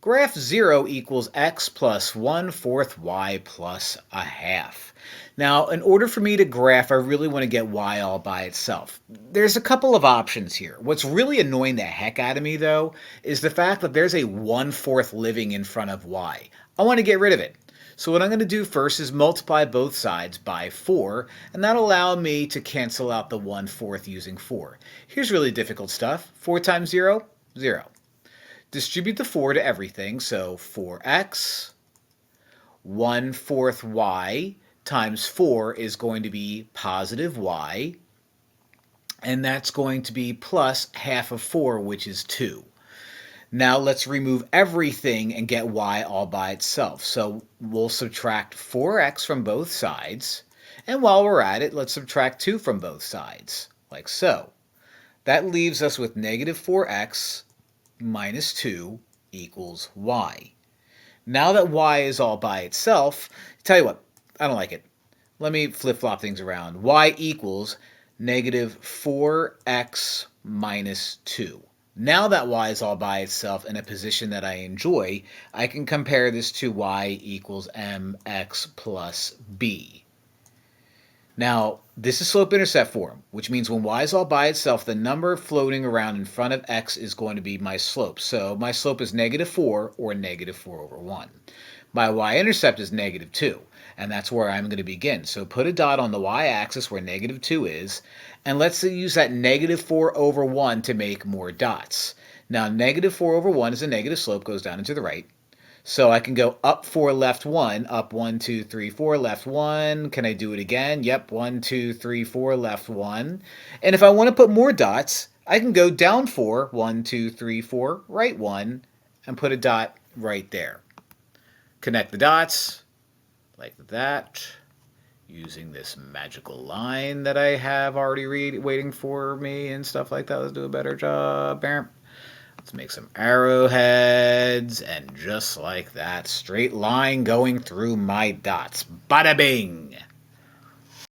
Graph 0 equals x plus 1/4 y plus a half. Now, in order for me to graph, I really want to get y all by itself. There's a couple of options here. What's really annoying the heck out of me, though, is the fact that there's a 1/4 living in front of y. I want to get rid of it. So what I'm going to do first is multiply both sides by 4, and that'll allow me to cancel out the 1/4 using 4. Here's really difficult stuff. 4 times 0, 0. Distribute the 4 to everything, so 4x, 1/4 y times 4 is going to be positive y, and that's going to be plus half of 4, which is 2. Now let's remove everything and get y all by itself. So we'll subtract 4x from both sides, and while we're at it, let's subtract 2 from both sides, like so. That leaves us with negative 4x minus 2 equals y. Now that y is all by itself, tell you what, I don't like it. Let me flip-flop things around. Y equals negative 4x minus 2. Now that y is all by itself in a position that I enjoy, I can compare this to y equals mx plus b. Now, this is slope-intercept form, which means when y is all by itself, the number floating around in front of x is going to be my slope. So my slope is negative 4, or negative 4 over 1. My y-intercept is negative 2, and that's where I'm going to begin. So put a dot on the y-axis where negative 2 is, and let's use that negative 4 over 1 to make more dots. Now, negative 4 over 1 is a negative slope, goes down and to the right. So I can go up 4, left 1, up 1, 2, 3, 4, left 1. Can I do it again? Yep, 1, 2, 3, 4, left 1. And if I want to put more dots, I can go down 4, 1, 2, 3, 4, right 1, and put a dot right there. Connect the dots, like that, using this magical line that I have already waiting for me and stuff like that. Let's do a better job. Let's make some arrowheads, and just like that, straight line going through my dots. Bada bing!